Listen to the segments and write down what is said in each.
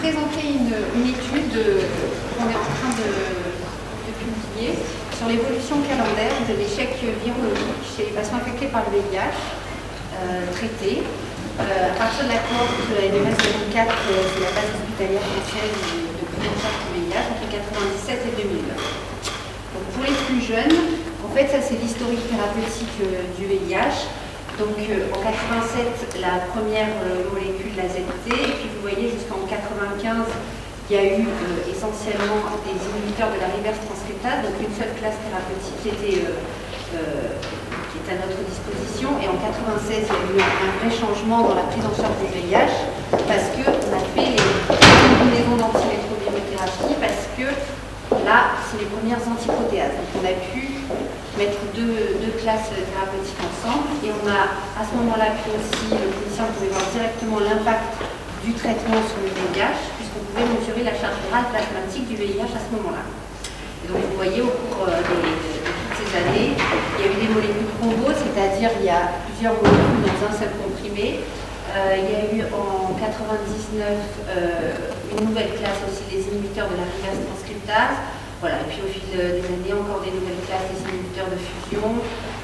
présenter une étude qu'on est en train de publier sur l'évolution calendaire de l'échec virologique chez les patients infectés par le VIH traités. À partir de la cohorte NMS 2004, c'est la base hospitalière française de prise en charge du VIH entre 1997 et 2009. Donc pour les plus jeunes, en fait, ça c'est l'historique thérapeutique du VIH. Donc en 87, la première molécule, la ZT, et puis vous voyez jusqu'en 95, il y a eu essentiellement des inhibiteurs de la reverse transcriptase, donc une seule classe thérapeutique qui est à notre disposition. Et en 96, il y a eu un vrai changement dans la prise en charge du VIH, parce qu'on a fait les combinaisons d'antirétrovirothérapie, parce que là, c'est les premières antiprotéases. Donc on a pu mettre deux classes thérapeutiques ensemble, et on a à ce moment-là pu aussi, le clinicien pouvait voir directement l'impact du traitement sur le VIH, puisqu'on pouvait mesurer la charge virale plasmatique du VIH à ce moment-là. Et donc vous voyez, au cours de toutes ces années, il y a eu des molécules combo, c'est-à-dire il y a plusieurs molécules dans un seul comprimé. Il y a eu en 99 une nouvelle classe aussi, des inhibiteurs de la reverse transcriptase. Voilà, et puis au fil des années, encore des nouvelles classes, des inhibiteurs de fusion.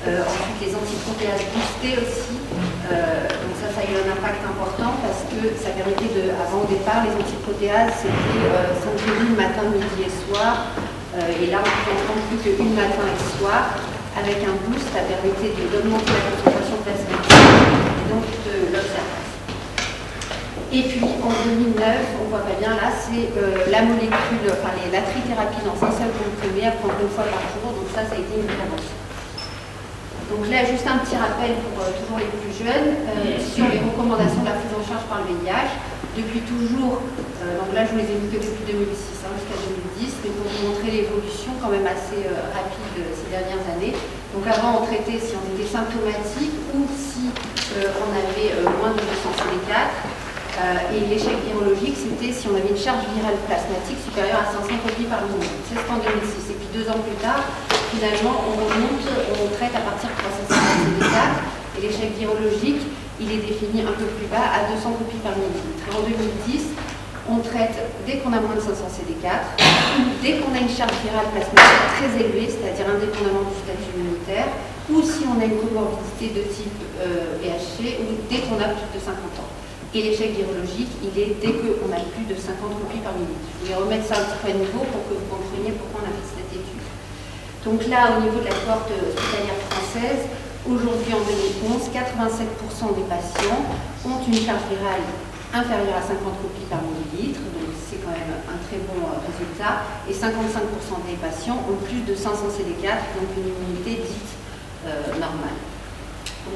Ensuite, les antiprotéases boostées aussi. Donc ça a eu un impact important parce que ça permettait de, avant au départ, les antiprotéases, c'était 5 gélules matin, midi et soir. Et là, on pouvait en prendre plus qu'une matin et soir. Avec un boost, ça permettait d'augmenter la concentration plasmatique et donc de l'observation. Et puis en 2009, on voit pas bien là, c'est la molécule, enfin la trithérapie dans un seul comprimé à prendre une fois par jour. Donc ça a été une intervention. Donc là, juste un petit rappel pour toujours les plus jeunes sur les recommandations de la prise en charge par le VIH. Depuis toujours, donc là je vous les ai mis que depuis 2006 jusqu'à 2010, mais pour vous montrer l'évolution quand même assez rapide ces dernières années. Donc avant on traitait si on était symptomatique ou si on avait moins de 200 CD4. Et l'échec virologique, c'était si on avait une charge virale plasmatique supérieure à 500 copies par minute. C'est en 2006. Et puis 2 ans plus tard, finalement, on remonte, on traite à partir de 350 CD4. Et l'échec virologique, il est défini un peu plus bas à 200 copies par millilitre. Et en 2010, on traite dès qu'on a moins de 500 CD4, dès qu'on a une charge virale plasmatique très élevée, c'est-à-dire indépendamment du statut immunitaire, ou si on a une comorbidité de type VHC, ou dès qu'on a plus de 50 ans. Et l'échec virologique, il est dès qu'on a plus de 50 copies par millilitre. Je voulais remettre ça un petit peu à niveau pour que vous compreniez pourquoi on a fait cette étude. Donc là, au niveau de la cohorte hospitalière française, aujourd'hui en 2011, 87% des patients ont une charge virale inférieure à 50 copies par millilitre, donc c'est quand même un très bon résultat, et 55% des patients ont plus de 500 CD4, donc une immunité dite normale.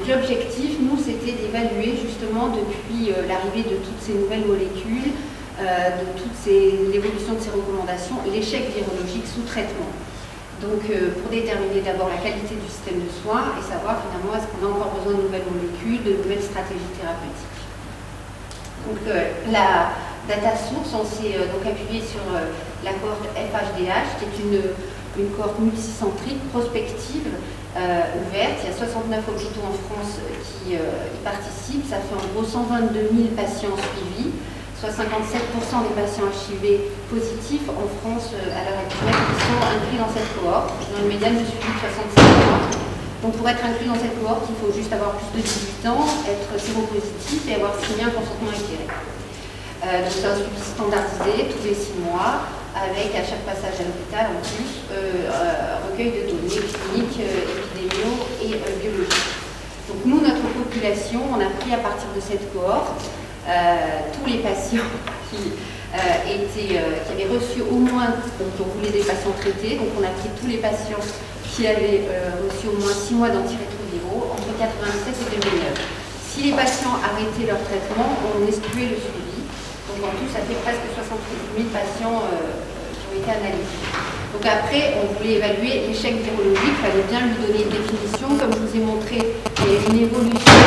L'objectif, nous, c'était d'évaluer justement depuis l'arrivée de toutes ces nouvelles molécules, de toute l'évolution de ces recommandations, l'échec virologique sous traitement. Donc pour déterminer d'abord la qualité du système de soins et savoir finalement est-ce qu'on a encore besoin de nouvelles molécules, de nouvelles stratégies thérapeutiques. Donc la data source, on s'est donc appuyé sur la cohorte FHDH, qui est une cohorte multicentrique, prospective, ouverte. Il y a 69 hôpitaux en France qui y participent. Ça fait en gros 122 000 patients suivis, soit 57% des patients HIV positifs en France à l'heure actuelle qui sont inclus dans cette cohorte. Dans une médiane de suivi de 65 mois. Donc pour être inclus dans cette cohorte, il faut juste avoir plus de 18 ans, être séropositif et avoir signé un consentement éclairé. Donc c'est un suivi standardisé tous les 6 mois, avec à chaque passage à l'hôpital en plus recueil de données cliniques, épidémiaux et biologiques. Donc nous, notre population, on a pris à partir de cette cohorte tous les patients qui avaient reçu au moins, donc on voulait des patients traités, donc on a pris tous les patients qui avaient reçu au moins 6 mois d'antirétroviraux entre 1997 et 2009. Si les patients arrêtaient leur traitement, on excluait le suivi. Donc en tout, ça fait presque 68 000 patients qui ont été analysés. Donc après, on voulait évaluer l'échec virologique, il fallait bien lui donner une définition. Comme je vous ai montré, il y a une évolution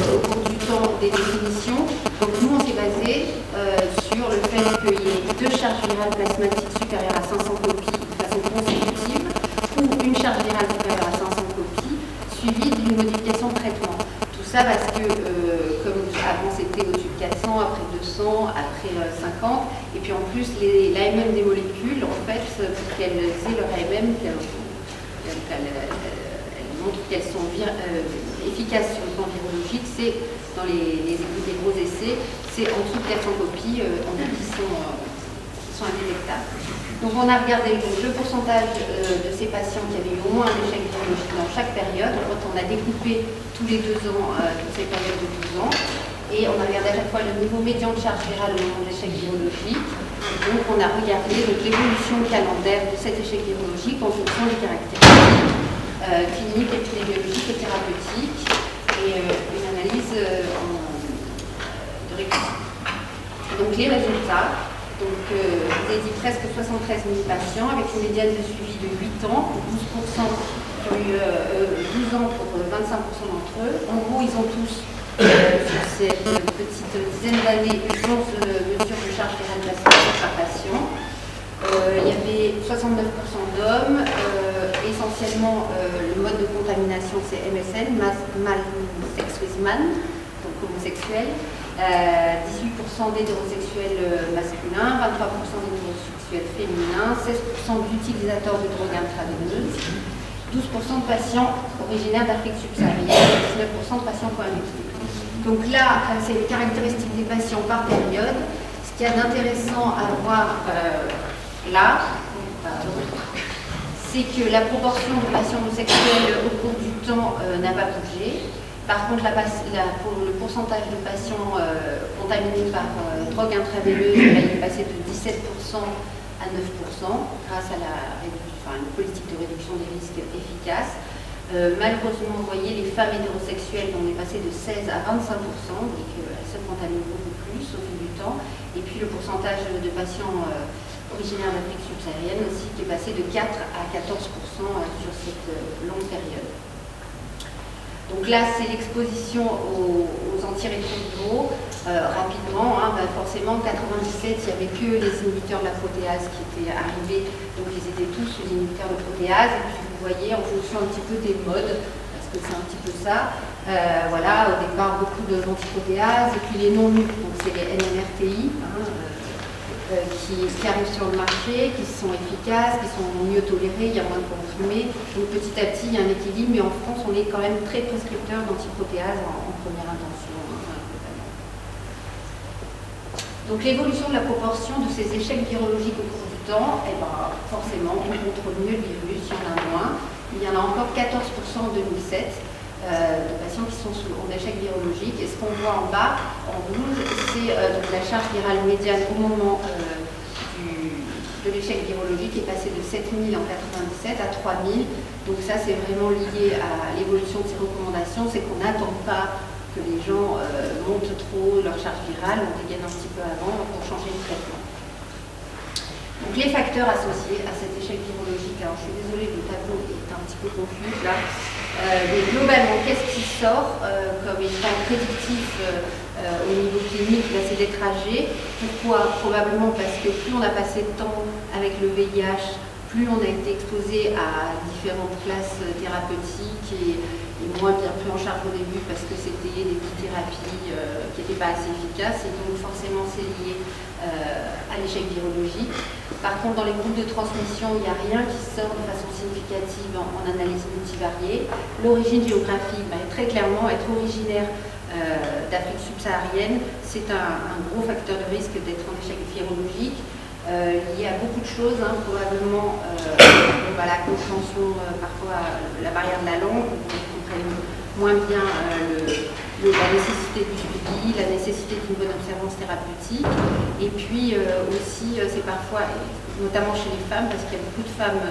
au cours du temps des définitions. Donc nous, on s'est basé sur le fait qu'il y ait 2 charges virales plasmatiques supérieures à 500 copies de façon consécutive, ou une charge virale supérieure à 500 copies, suivie d'une modification de traitement. Tout ça parce que, comme avant c'était au-dessus de 400, après 200, sang après 50. Et puis en plus, l'AMM des molécules, en fait, pour qu'elles aient leur AMM, elles montrent qu'elles sont efficaces sur le plan virologique, c'est dans les gros essais, c'est en dessous de 400 copies qui sont indétectables. Donc on a regardé le pourcentage de ces patients qui avaient eu au moins un échec virologique dans chaque période. En fait, on a découpé tous les 2 ans toutes ces périodes de 12 ans. Et on a regardé à chaque fois le niveau médian de charge virale au moment de l'échec virologique. Donc on a regardé l'évolution calendaire de cet échec virologique en fonction des caractéristiques cliniques, épidémiologiques et thérapeutiques. Et une analyse de récursion. Donc les résultats. Donc, je vous ai dit presque 73 000 patients avec une médiane de suivi de 8 ans, 12% qui ont eu 12 ans pour 25% d'entre eux. En gros, ils ont tous, sur cette petite dizaine d'années, 11 mesures de charge virale plastique par patient. Il y avait 69% d'hommes, essentiellement le mode de contamination c'est MSN, male sex with man, donc homosexuel. 18% d'hétérosexuels masculins, 23% d'hétérosexuels féminins, 16% d'utilisateurs de drogues intraveineuses, 12% de patients originaires d'Afrique subsaharienne et 19% de patients cohabités. Donc là, c'est les caractéristiques des patients par période. Ce qu'il y a d'intéressant à voir là, c'est que la proportion de patients homosexuels au cours du temps n'a pas bougé. Par contre, pour le pourcentage de patients contaminés par drogue intraveineuse, il est passé de 17% à 9% grâce à une politique de réduction des risques efficace. Malheureusement, vous voyez, les femmes hétérosexuelles, on est passé de 16 à 25%, donc elles se contaminent beaucoup plus au fil du temps. Et puis le pourcentage de patients originaires d'Afrique subsaharienne aussi qui est passé de 4 à 14% sur cette longue période. Donc là, c'est l'exposition aux antirétroviraux. Rapidement, forcément, en 97, il n'y avait que les inhibiteurs de la protéase qui étaient arrivés. Donc ils étaient tous sous inhibiteurs de protéase. Et puis vous voyez, en fonction un petit peu des modes, parce que c'est un petit peu ça, voilà, au départ, beaucoup d'antiprotéases. Et puis les non-nus, donc c'est les NMRTI, qui arrivent sur le marché, qui sont efficaces, qui sont mieux tolérés, il y a moins de comprimés. Donc petit à petit, il y a un équilibre, mais en France, on est quand même très prescripteur d'antiprotéases en première intention. Donc l'évolution de la proportion de ces échecs virologiques au cours du temps, forcément, on contrôle mieux le virus, il y en a moins. Il y en a encore 14% en 2007. De patients qui sont en échec virologique. Et ce qu'on voit en bas, en rouge, c'est la charge virale médiane au moment de l'échec virologique qui est passée de 7000 en 97 à 3000. Donc ça, c'est vraiment lié à l'évolution de ces recommandations, c'est qu'on n'attend pas que les gens montent trop leur charge virale, on dégaine un petit peu avant pour changer de traitement. Donc les facteurs associés à cet échec virologique, alors je suis désolée, le tableau est un petit peu confus là. Mais globalement, qu'est-ce qui sort comme étant prédictif au niveau clinique? C'est d'être âgé. Pourquoi? Probablement parce que plus on a passé de temps avec le VIH, plus on a été exposé à différentes classes thérapeutiques et moins bien pris en charge au début parce que c'était des petites thérapies qui n'étaient pas assez efficaces et donc forcément c'est lié à l'échec virologique. Par contre, dans les groupes de transmission, il n'y a rien qui sort de façon significative en analyse multivariée. L'origine géographique, très clairement, être originaire d'Afrique subsaharienne, c'est un gros facteur de risque d'être en échec virologique. Lié à beaucoup de choses, probablement la compréhension, parfois la barrière de la langue, on comprenne moins bien la nécessité du suivi, la nécessité d'une bonne observance thérapeutique. Et puis aussi, c'est parfois, notamment chez les femmes, parce qu'il y a beaucoup de femmes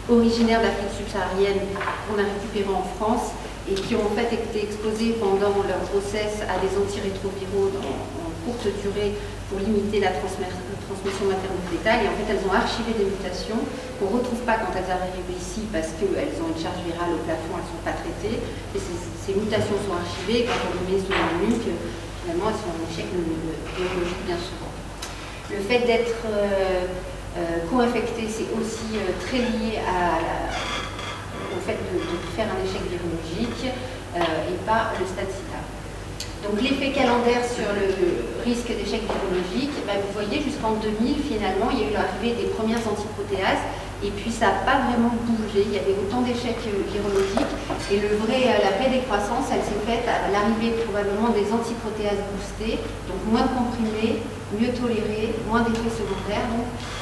originaires d'Afrique subsaharienne qu'on a récupérées en France et qui ont en fait été exposées pendant leur grossesse à des antirétroviraux en courte durée pour limiter la transmission maternelle-fétale. Et en fait, elles ont archivé des mutations qu'on ne retrouve pas quand elles arrivent ici parce qu'elles ont une charge virale au plafond, elles ne sont pas traitées. Et ces mutations sont archivées et quand on les met sous la nuque, finalement, elles sont en échec biologique bien souvent. Le fait d'être co-infecté, c'est aussi très lié au fait de faire un échec virologique et pas le stade SIDA. Donc l'effet calendaire sur le risque d'échec virologique, vous voyez jusqu'en 2000 finalement il y a eu l'arrivée des premières antiprotéases et puis ça n'a pas vraiment bougé, il y avait autant d'échecs virologiques et la vraie décroissance elle s'est faite à l'arrivée probablement des antiprotéases boostées, donc moins de comprimés, mieux tolérés, moins d'effets secondaires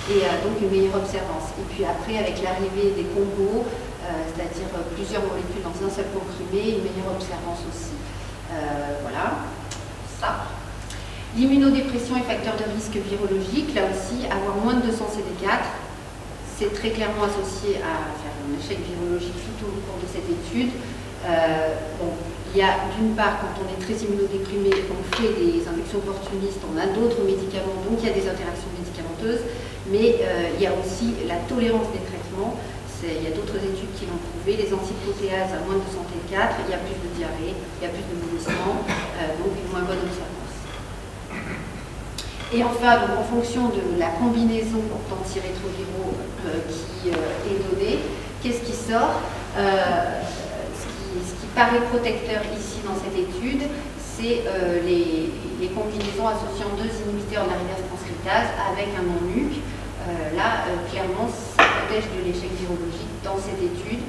et donc une meilleure observance. Et puis après avec l'arrivée des combos, c'est-à-dire plusieurs molécules dans un seul comprimé, une meilleure observance aussi. Voilà, ça. L'immunodépression est facteur de risque virologique. Là aussi, avoir moins de 200 CD4, c'est très clairement associé à faire un échec virologique tout au cours de cette étude. Il y a d'une part, quand on est très immunodéprimé, on fait des infections opportunistes, on a d'autres médicaments, donc il y a des interactions médicamenteuses, mais il y a aussi la tolérance des traitements. Il y a d'autres études qui l'ont prouvé, les antiprotéases à moins de 204, il y a plus de diarrhée, il y a plus de vomissement, donc une moins bonne observance. Et enfin, donc, en fonction de la combinaison d'antirétroviraux qui est donnée, qu'est-ce qui sort ce qui paraît protecteur ici dans cette étude, c'est les combinaisons associant deux inhibiteurs de la reverse transcriptase avec un non-nuc. Là, clairement, ça protège de l'échec virologique dans cette étude.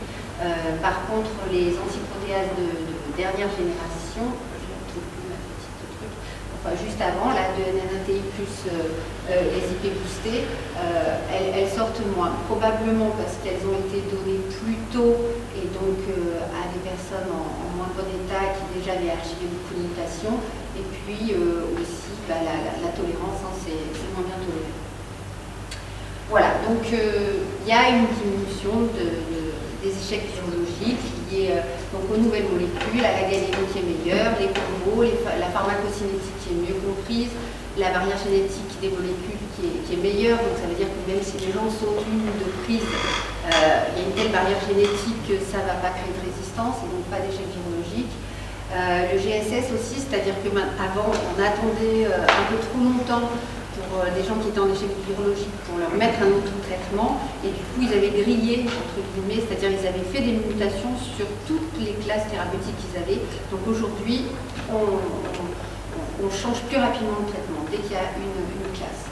Par contre, les antiprotéases de dernière génération, je ne trouve plus ma petite truc, enfin juste avant, là, de NNATI plus les IP boostés, elles sortent moins. Probablement parce qu'elles ont été données plus tôt et donc à des personnes en moins bon état qui déjà avaient archivé beaucoup de mutations. Et puis aussi, la tolérance, c'est moins bien toléré. Voilà, donc il y a une diminution des échecs virologiques liés donc aux nouvelles molécules, à la galénie qui est meilleure, les combos, la pharmacocinétique qui est mieux comprise, la barrière génétique des molécules qui est meilleure. Donc ça veut dire que même si les gens sautent une ou deux prises, il y a une telle barrière génétique que ça ne va pas créer de résistance et donc pas d'échec virologique. Le GSS aussi, c'est-à-dire qu'avant on attendait un peu trop longtemps pour des gens qui étaient en échec virologique pour leur mettre un autre traitement et du coup ils avaient grillé entre guillemets, c'est-à-dire ils avaient fait des mutations sur toutes les classes thérapeutiques qu'ils avaient. Donc aujourd'hui on change plus rapidement de traitement dès qu'il y a une classe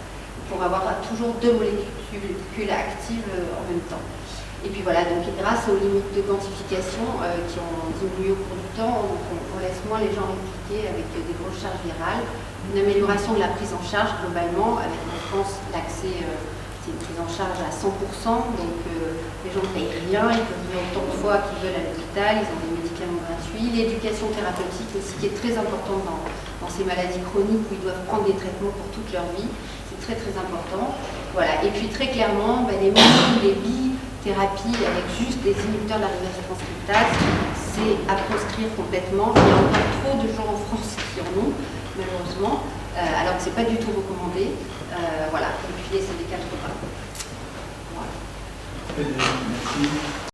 pour avoir toujours deux molécules actives en même temps. Et puis voilà, donc grâce aux limites de quantification qui ont diminué au cours du temps, on laisse moins les gens répliquer avec des grosses charges virales. Une amélioration de la prise en charge globalement, avec en France l'accès, c'est une prise en charge à 100%, donc les gens ne payent rien, ils peuvent venir autant de fois qu'ils veulent à l'hôpital, ils ont des médicaments gratuits. L'éducation thérapeutique aussi qui est très importante dans ces maladies chroniques où ils doivent prendre des traitements pour toute leur vie, c'est très très important. Voilà. Et puis très clairement, les molécules, les bithérapies avec juste des inhibiteurs de la reverse transcriptase, c'est à proscrire complètement. Il y a encore trop de gens en France qui en ont, malheureusement, alors que ce n'est pas du tout recommandé. Voilà, et puis c'est des cas trop graves. Voilà. Merci.